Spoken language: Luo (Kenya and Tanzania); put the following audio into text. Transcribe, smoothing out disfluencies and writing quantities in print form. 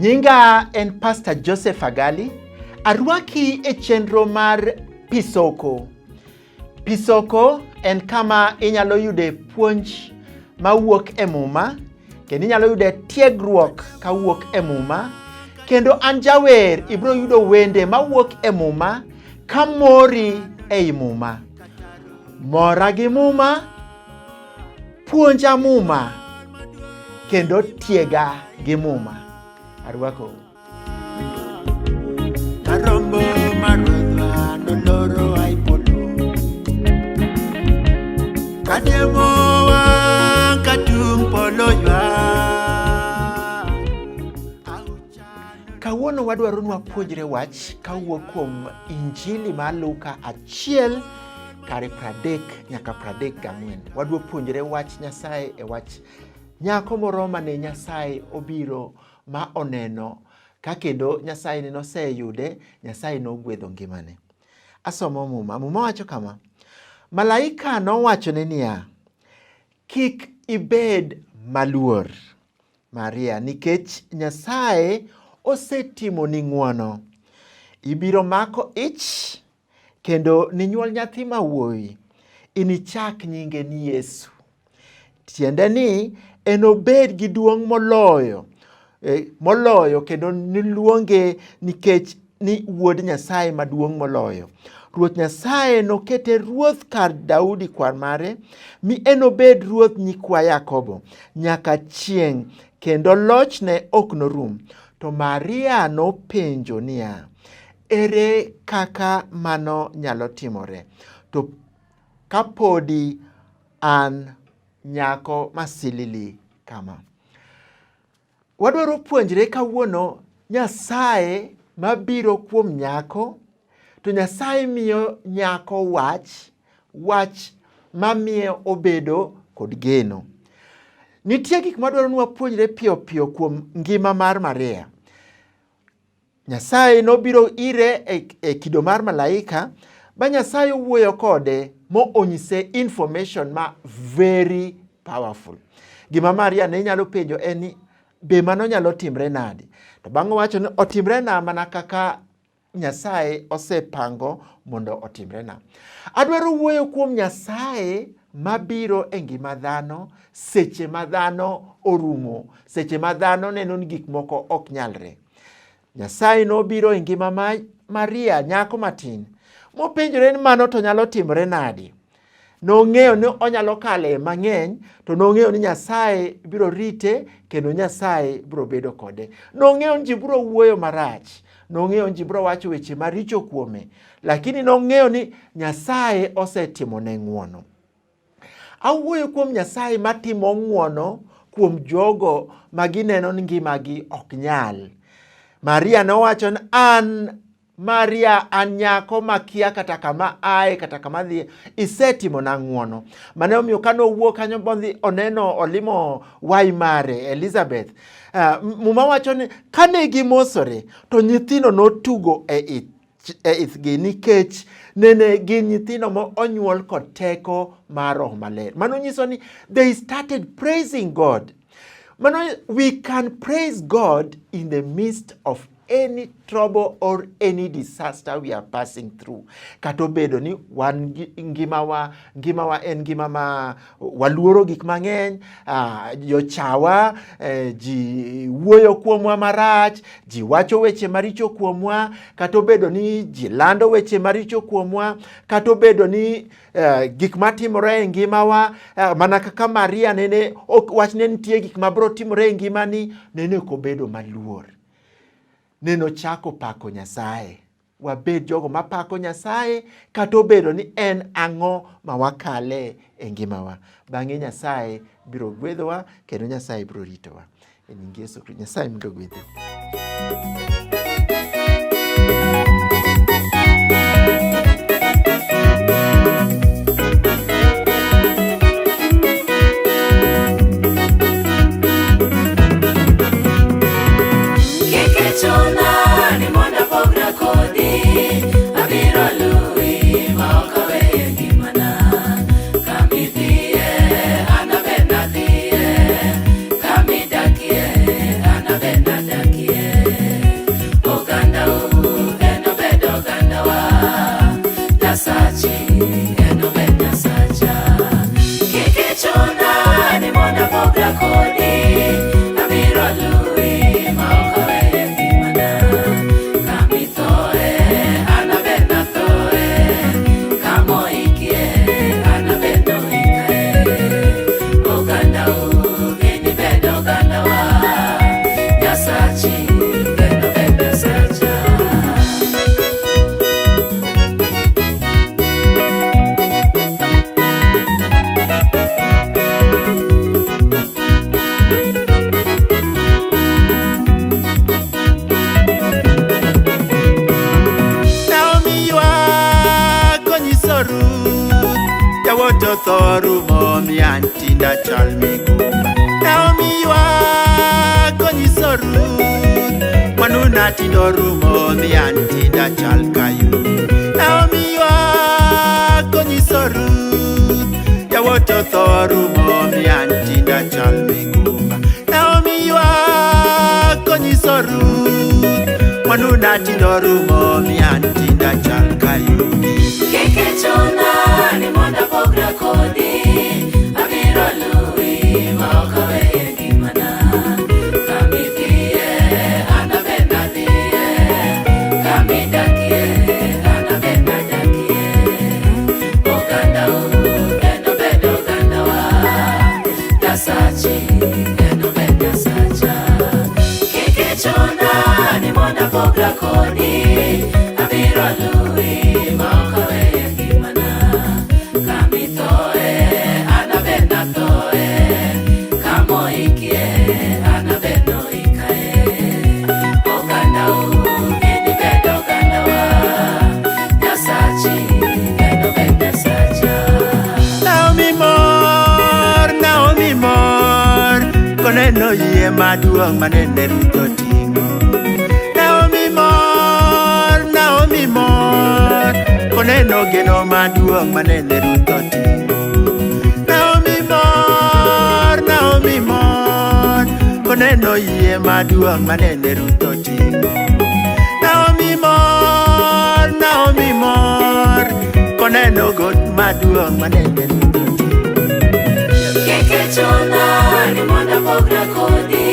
Nyinga en Pastor Joseph Agali. Arwaki e chenro mar Pisoko. Pisoko en kama inyalo yude puonj mawuok e muma, kendo inyalo yude tiegruok kawuok e muma, kendo an jawer ibro yudo wende mawuok e muma kamori ei muma. Mora gi muma, puonja muma, kendo tiega gi muma. Arwako. Karombo marwadha noloro aipoto Kademowa katung polo ywa. Kawuono wadwaro nwa puonjre wach kawuok kuom Injili mar Luka 1 kare 30 nyaka 34. Wadwa puonjre wach Nyasaye e wach nyako moro mane Nyasaye obiro ma oneno ka kendo Nyasaye ne noseyude, Nyasaye nogwedho ngimane. Asomo muma. Muma wacho kama: Malaika nowachone niya, kik ibed maluor, Maria, nikech Nyasaye osetimo ni ng'wono. Ibiro mako ich kendo ninyuol nyathi mawuoyi. Inichak nyinge ni Yesu. Tiende ni en obed gi duong' moloyo kendo niluonge nikech ni wuod Nyasaye maduong' moloyo. Ruoth Nyasaye nokete ruoth kar Daudi kwar mare, mi enobed ruoth nyikwa Yakobo nyaka chieng', kendo lochne ok norum. To Maria nopenjo niya, ere kaka mano nyalo timore, to kapodi an nyako masilili kama. Wadwaro puonjre kawuono Nyasaye mabiro kuom nyako, to Nyasaye miyo nyako wach mamiyo obedo kod geno. Nitie gik madwaro nwa puonjre piyo piyo kuom ngima mar Maria. Nyasaye nobiro ire e kido mar malaika, ba Nyasaye wuoyo kode mo onyise information ma very powerful. Gima Maria ne nyalo penjo en ni, be mano nyalo timre nade? To bang'e wacho ni otimre na mana kaka Nyasaye osepango mondo otimre na. Adwaro wuoyo kuom Nyasaye mabiro e ngima dhano seche ma dhano orumo, seche ma dhano neno ni gik moko ok nyalre. Nyasaye nobiro e ngima Maria, nyako matin, mopenjore ni mano to nyalo timre nade. Nong'eyo ni onyalo kale mang'eny, to nong'eyo ni Nyasaye biro rite kendo Nyasaye biro bedo kode. Nong'eyo ni ji biro wuoyo marach, nong'eyo ni ji biro wacho weche maricho kuome, lakini nong'eyo ni Nyasaye osetimo ne ng'wono. Awuoyo kuom Nyasaye matimo ng'wono kuom jogo magineno ni ngimagi ok nyal. Maria nowacho ni Maria, an nyako makia kata kama ae kata kama dhi, isetimo na ng'wono. Mane omiyo kano wuo kanyo bodhi oneno olimo wai mare Elizabeth. Muma wacho ni kane gimosore to nyithino notugo e ithgi nikech nene gin nyithino mo onyuol kod teko mar Roho Maler. Mano nyiso ni they started praising God. Mano, we can praise God in the midst of any trouble or any disaster we are passing through. Kato bedo ni wan ngimawa en ngima ma waluoro gik mang'eny, jochawa, ji wuoyo kuomwa marach, ji wacho weche maricho kuomwa, kato bedo ni ji lando weche maricho kuomwa, kato bedo ni gik matimore e ngimawa, mana kaka Maria nene wachne nitie gik mabiro timore e ngimani, nene kobedo maluor. Neno chako pako Nyasaye. Wabed jogo mapako Nyasaye, kato bedo ni en ang'o mawakale e ngimawa. Bang'e Nyasaye biro gwedhowa, kendo Nyasaye biro ritowa. E nying Yesu Kristo, Nyasaye biro gwedhe. Yeah. konyiso Ruth, yawuot otho Orumo mian tinda chal migumba. Omiyo konyiso Ruth, manuna tindo Orumo mian tinda chal kayu. Omiyo konyiso Ruth, yawuot otho Orumo mian tinda chal migumba. Omiyo konyiso Ruth, manuna tindo Orumo mian tinda chal kayu. Keke chona ni monda pogra kodi, abiro lui ma okawe gimana. Kami thie, anabena thie, kami dakie, anabena dakie. Oganda eno bedo oganda wa, dasachi eno bedo sacha. Keke chona ni monda pogra kodi, abiro lui ma okawe gimana. Kami toe, anabena toe, kamo ikie, anabeno ikae. Oganda eni bedo oganda wa, Nyasaye eno bedo sacha. Naomi mor, koneno yie maduong' manene Ruth oting'o. Naomi mor, koneno geno maduong' manene Ruth oting'o. Naomi mor, koneno yie maduong' manene Ruth oting'o. Naomi mor, koneno got maduong' manene Ruth oting'o. Keke chona ni monda pogra kodi,